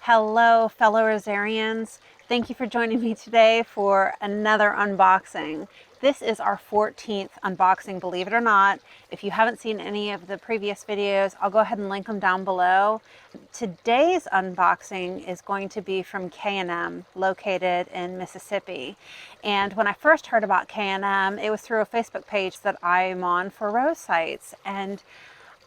Hello, fellow Rosarians. Thank you for joining me today for another unboxing. This is our 14th unboxing, believe it or not. If you haven't seen any of the previous videos, I'll go ahead and link them down below. Today's unboxing is going to be from K and M, located in Mississippi. And when I first heard about K and M, it was through a Facebook page that I'm on for rose sites. And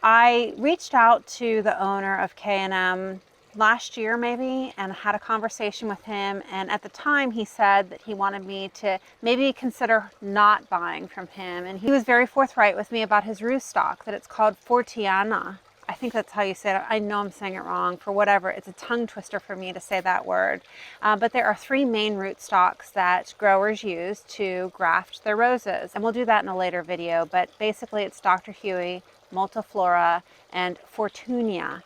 I reached out to the owner of K and M last year maybe, and had a conversation with him, and at the time he said that he wanted me to maybe consider not buying from him, and he was very forthright with me about his rootstock, that it's called Fortiana. I think that's how you say it. I know I'm saying it wrong. For whatever, it's a tongue twister for me to say that word. But there are three main rootstocks that growers use to graft their roses, and we'll do that in a later video, but basically it's Dr. Huey, Multiflora, and Fortunia.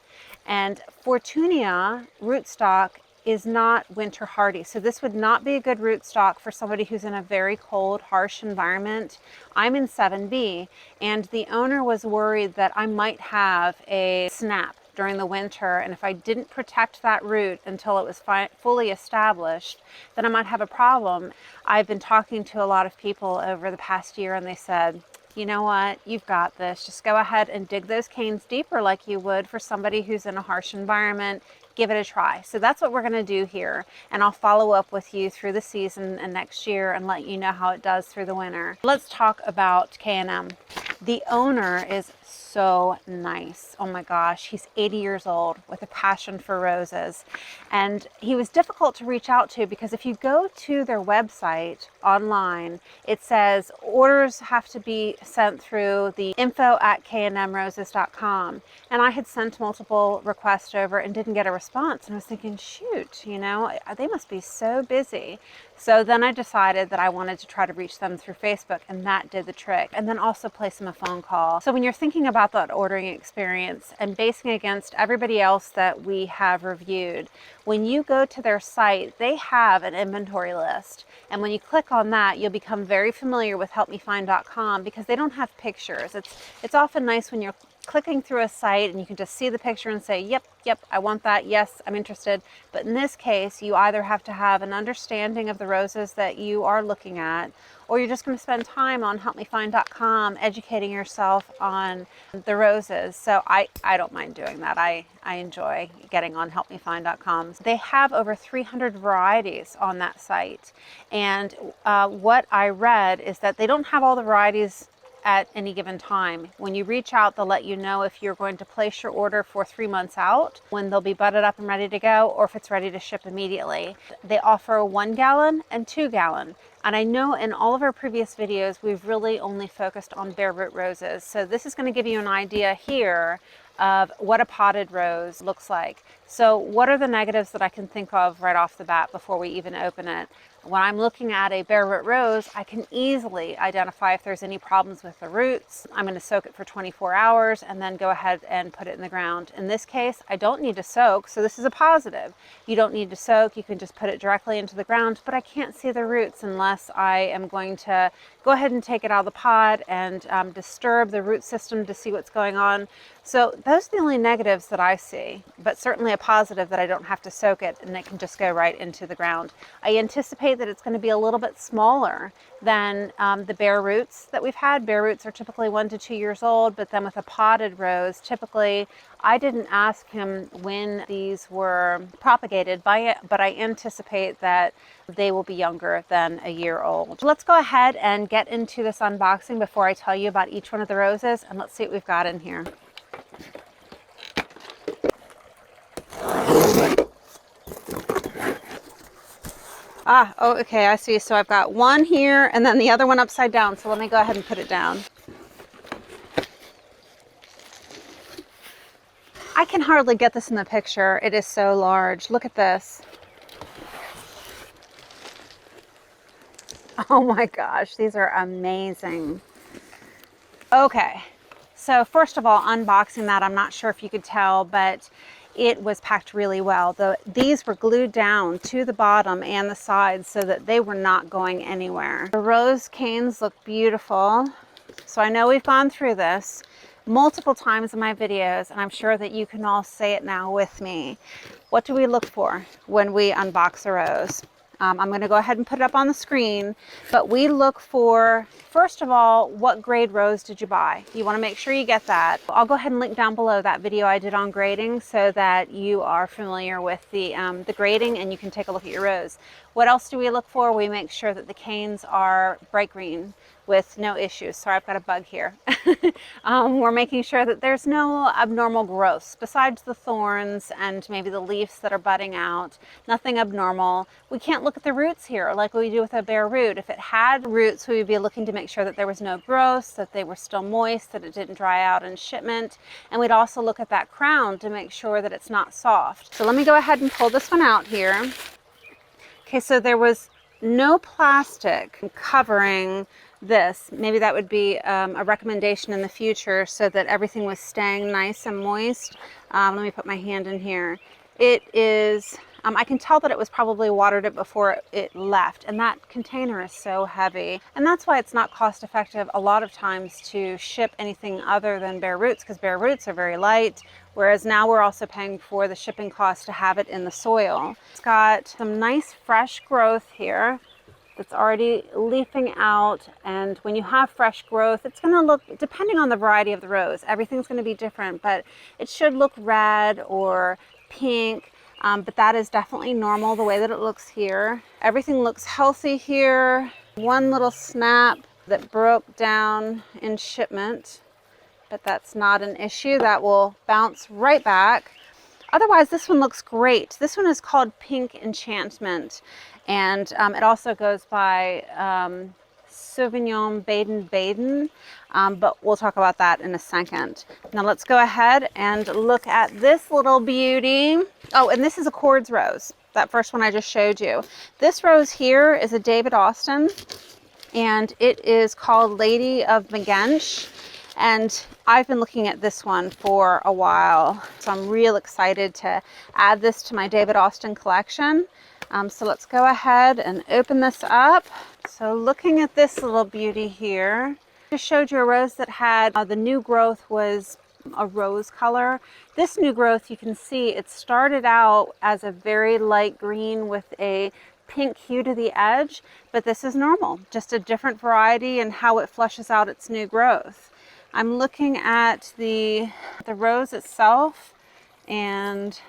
And Fortunia rootstock is not winter hardy. So this would not be a good rootstock for somebody who's in a very cold, harsh environment. I'm in 7B, and the owner was worried that I might have a snap during the winter, and if I didn't protect that root until it was fully established, then I might have a problem. I've been talking to a lot of people over the past year, and they said, you know what, you've got this. Just go ahead and dig those canes deeper like you would for somebody who's in a harsh environment. Give it a try. So that's what we're going to do here, and I'll follow up with you through the season and next year and let you know how it does through the winter. Let's talk about K and M. The owner is so nice. Oh my gosh, he's 80 years old with a passion for roses, and he was difficult to reach out to because if you go to their website online, it says orders have to be sent through the info@kandmroses.com, and I had sent multiple requests over and didn't get a response, and I was thinking, shoot, you know, they must be so busy. So then I decided that I wanted to try to reach them through Facebook, and that did the trick, and then also place them a phone call. So when you're thinking about that ordering experience and basing against everybody else that we have reviewed, when you go to their site, they have an inventory list, and when you click on that, you'll become very familiar with helpmefind.com because they don't have pictures. It's often nice when you're clicking through a site and you can just see the picture and say, yep, I want that, yes, I'm interested. But in this case, you either have to have an understanding of the roses that you are looking at, or you're just going to spend time on helpmefind.com educating yourself on the roses. So I don't mind doing that. I enjoy getting on helpmefind.com. They have over 300 varieties on that site, and what I read is that they don't have all the varieties at any given time. When you reach out, they'll let you know if you're going to place your order for 3 months out, when they'll be budded up and ready to go, or if it's ready to ship immediately. They offer a 1 gallon and 2 gallon. And I know in all of our previous videos, we've really only focused on bare root roses. So this is going to give you an idea here of what a potted rose looks like. So what are the negatives that I can think of right off the bat before we even open it? When I'm looking at a bare root rose, I can easily identify if there's any problems with the roots. I'm going to soak it for 24 hours and then go ahead and put it in the ground. In this case, I don't need to soak, so this is a positive. You don't need to soak, you can just put it directly into the ground, but I can't see the roots unless I am going to go ahead and take it out of the pot and disturb the root system to see what's going on. So those are the only negatives that I see, but certainly a positive that I don't have to soak it and it can just go right into the ground. I anticipate that it's going to be a little bit smaller than the bare roots that we've had. Bare roots are typically 1 to 2 years old, but then with a potted rose, typically, I didn't ask him when these were propagated by it, but I anticipate that they will be younger than a year old. Let's go ahead and get into this unboxing before I tell you about each one of the roses, and let's see what we've got in here. Oh, okay, I see. So I've got one here and then the other one upside down. So let me go ahead and put it down. I can hardly get this in the picture. It is so large. Look at this. Oh my gosh, these are amazing. Okay, so first of all, unboxing that, I'm not sure if you could tell, but it was packed really well. These were glued down to the bottom and the sides so that they were not going anywhere. The rose canes look beautiful. So I know we've gone through this. multiple times in my videos, and I'm sure that you can all say it now with me. What do we look for when we unbox a rose? I'm going to go ahead and put it up on the screen, but we look for, first of all, what grade rose did you buy? You want to make sure you get that. I'll go ahead and link down below that video I did on grading so that you are familiar with the grading and you can take a look at your rose. What else do we look for? We make sure that the canes are bright green with no issues. Sorry, I've got a bug here. We're making sure that there's no abnormal growths besides the thorns and maybe the leaves that are budding out. Nothing abnormal. We can't look at the roots here like we do with a bare root. If it had roots, we would be looking to make sure that there was no growths, that they were still moist, that it didn't dry out in shipment. And we'd also look at that crown to make sure that it's not soft. So let me go ahead and pull this one out here. Okay, so there was no plastic covering this. Maybe that would be a recommendation in the future so that everything was staying nice and moist. Let me put my hand in here. It is, I can tell that it was probably watered it before it left, and that container is so heavy. And that's why it's not cost effective a lot of times to ship anything other than bare roots, because bare roots are very light, whereas now we're also paying for the shipping cost to have it in the soil. It's got some nice fresh growth here. It's already leafing out, and when you have fresh growth, it's going to look, depending on the variety of the rose, everything's going to be different, but it should look red or pink, but that is definitely normal the way that it looks here. Everything looks healthy here. One little snap that broke down in shipment, but that's not an issue. That will bounce right back. Otherwise, this one looks great. This one is called Pink Enchantment, and it also goes by Souvenir de Baden-Baden, but we'll talk about that in a second. Now let's go ahead and look at this little beauty. Oh, and this is a cords rose, that first one I just showed you. This rose here is a David Austin, and it is called Lady of Megginch. And I've been looking at this one for a while, so I'm real excited to add this to my David Austin collection. So let's go ahead and open this up. So looking at this little beauty here, I just showed you a rose that had the new growth was a rose color. This new growth, you can see it started out as a very light green with a pink hue to the edge, but this is normal, just a different variety and how it flushes out its new growth. I'm looking at the rose itself, and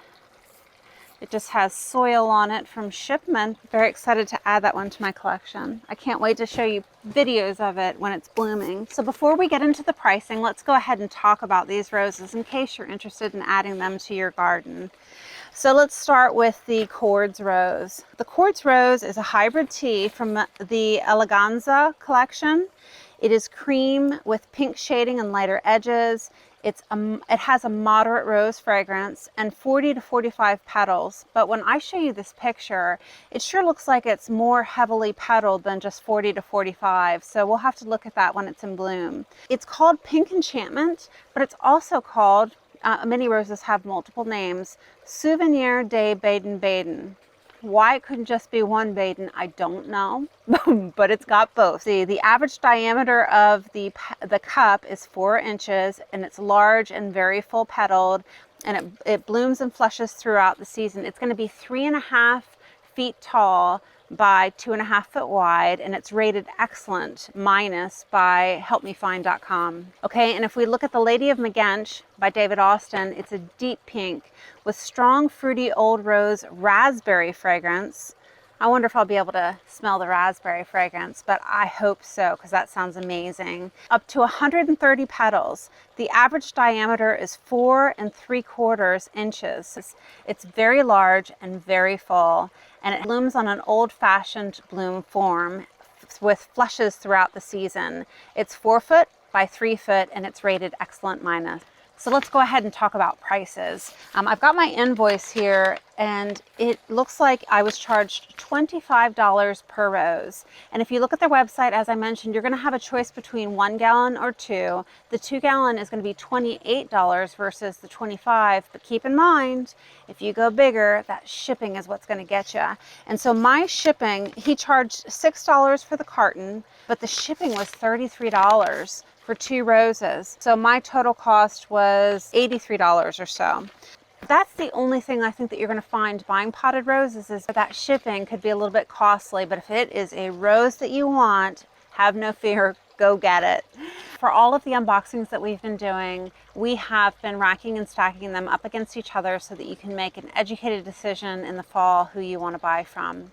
it just has soil on it from shipment. Very excited to add that one to my collection. I can't wait to show you videos of it when it's blooming. So before we get into the pricing, let's go ahead and talk about these roses in case you're interested in adding them to your garden. So let's start with the cords rose. The cords rose is a hybrid tea from the Eleganza collection. It is cream with pink shading and lighter edges. It has a moderate rose fragrance and 40 to 45 petals. But when I show you this picture, it sure looks like it's more heavily petaled than just 40 to 45. So we'll have to look at that when it's in bloom. It's called Pink Enchantment, but it's also called, many roses have multiple names, Souvenir de Baden-Baden. Why it couldn't just be one Baden, I don't know, but it's got both. See, the average diameter of the cup is 4 inches, and it's large and very full petaled, and it blooms and flushes throughout the season. It's going to be 3.5 feet tall by 2.5 foot wide, and it's rated excellent minus by helpmefind.com. Okay, and if we look at the Lady of Megginch by David Austin, it's a deep pink with strong fruity old rose raspberry fragrance. I wonder if I'll be able to smell the raspberry fragrance, but I hope so, because that sounds amazing. Up to 130 petals. The average diameter is 4 3/4 inches. It's very large and very full, and it blooms on an old-fashioned bloom form with flushes throughout the season. It's 4 foot by 3 foot, and it's rated excellent minus. So let's go ahead and talk about prices. I've got my invoice here, and it looks like I was charged $25 per rose. And if you look at their website, as I mentioned, you're going to have a choice between 1 gallon or 2. The 2 gallon is going to be $28 versus the $25. But keep in mind, if you go bigger, that shipping is what's going to get you. And so my shipping, he charged $6 for the carton, but the shipping was $33 for 2 roses. So my total cost was $83 or so. That's the only thing I think that you're going to find buying potted roses, is that shipping could be a little bit costly, but if it is a rose that you want, have no fear, go get it. For all of the unboxings that we've been doing, we have been racking and stacking them up against each other so that you can make an educated decision in the fall who you want to buy from.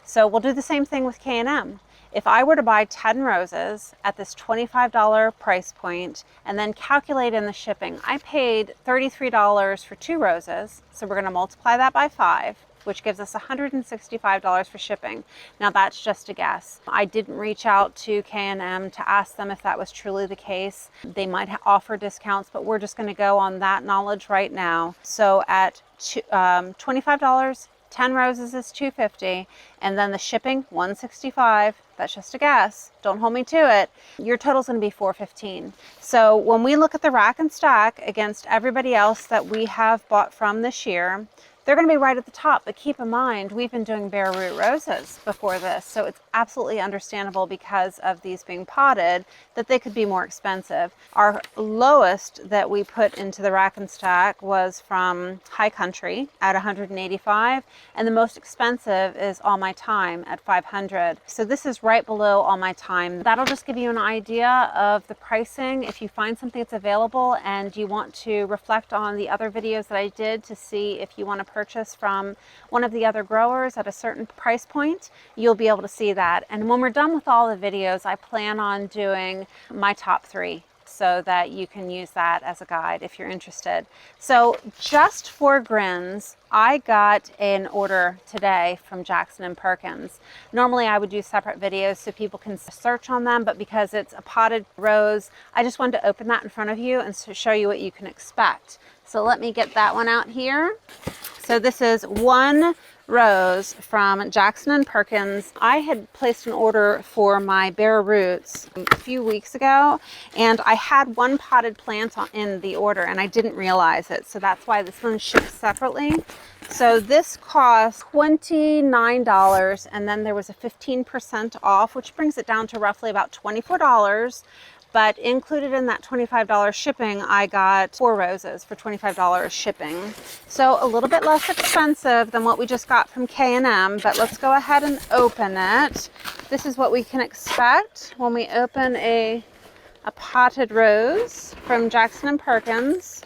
So we'll do the same thing with K and M. If I were to buy 10 roses at this $25 price point and then calculate in the shipping, I paid $33 for 2 roses. So we're going to multiply that by 5, which gives us $165 for shipping. Now that's just a guess. I didn't reach out to K and M to ask them if that was truly the case. They might offer discounts, but we're just going to go on that knowledge right now. So at $25, 10 roses is $250, and then the shipping $165. That's just a guess. Don't hold me to it. Your total is going to be $415. So when we look at the rack and stack against everybody else that we have bought from this year, they're going to be right at the top. But keep in mind, we've been doing bare root roses before this, so it's absolutely understandable, because of these being potted, that they could be more expensive. Our lowest that we put into the rack and stack was from High Country at $185, and the most expensive is All My Time at $500. So this is right below All My Time. That'll just give you an idea of the pricing. If you find something that's available and you want to reflect on the other videos that I did to see if you want to purchase from one of the other growers at a certain price point, you'll be able to see that. And when we're done with all the videos, I plan on doing my top 3 so that you can use that as a guide if you're interested. So just for grins, I got an order today from Jackson and Perkins. Normally I would do separate videos so people can search on them, but because it's a potted rose, I just wanted to open that in front of you and show you what you can expect. So let me get that one out here. So this is 1 rose from Jackson and Perkins. I had placed an order for my bare roots a few weeks ago, and I had 1 potted plant in the order and I didn't realize it. So that's why this one shipped separately. So this cost $29, and then there was a 15% off, which brings it down to roughly about $24. But included in that $25 shipping, I got 4 roses for $25 shipping. So a little bit less expensive than what we just got from K and M, but let's go ahead and open it. This is what we can expect when we open a potted rose from Jackson and Perkins.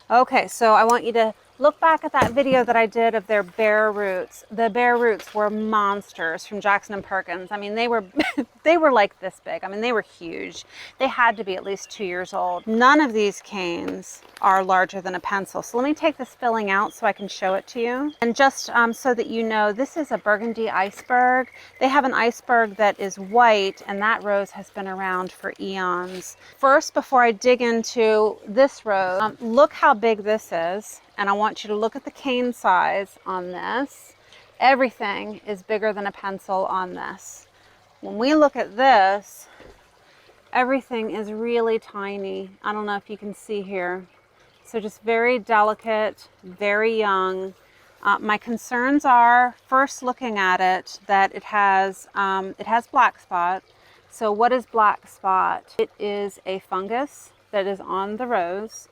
Okay, so I want you to look back at that video that I did of their bare roots. The bare roots were monsters from Jackson and Perkins. I mean, they were they were like this big. I mean, they were huge. They had to be at least 2 years old. None of these canes are larger than a pencil. So let me take this filling out so I can show it to you. And just so that you know, this is a burgundy iceberg. They have an iceberg that is white, and that rose has been around for eons. First, before I dig into this rose, look how big this is. And I want you to look at the cane size on this. Everything is bigger than a pencil on this. When we look at this, everything is really tiny. I don't know if you can see here. So just very delicate, very young. My concerns are, first looking at it, that it has black spot. So what is black spot? It is a fungus that is on the rose,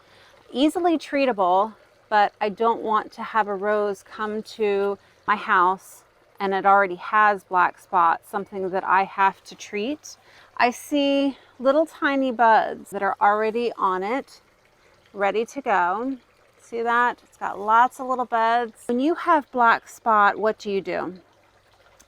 easily treatable, but I don't want to have a rose come to my house and it already has black spot, something that I have to treat. I see little tiny buds that are already on it, ready to go. See that? It's got lots of little buds. When you have black spot, what do?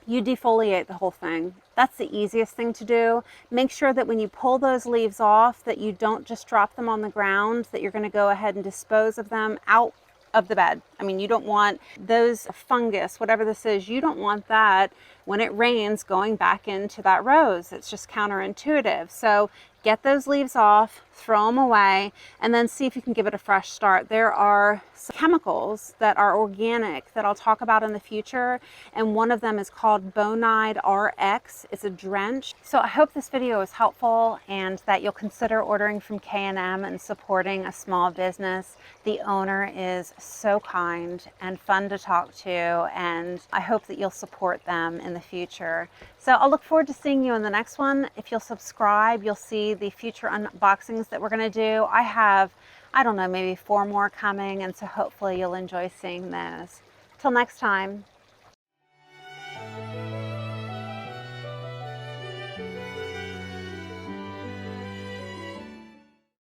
You defoliate the whole thing. That's the easiest thing to do. Make sure that when you pull those leaves off, that you don't just drop them on the ground, that you're going to go ahead and dispose of them out of the bed. I mean, you don't want those fungus, whatever this is, you don't want that when it rains going back into that rose. It's just counterintuitive. So get those leaves off, throw them away, and then see if you can give it a fresh start. There are some chemicals that are organic that I'll talk about in the future, and one of them is called Bonide RX. It's a drench. So I hope this video is helpful and that you'll consider ordering from K&M and supporting a small business. The owner is so kind and fun to talk to, and I hope that you'll support them in the future. So I'll look forward to seeing you in the next one. If you'll subscribe, you'll see the future unboxings that we're going to do. I have, I don't know, maybe 4 more coming, and so hopefully you'll enjoy seeing those. Till next time.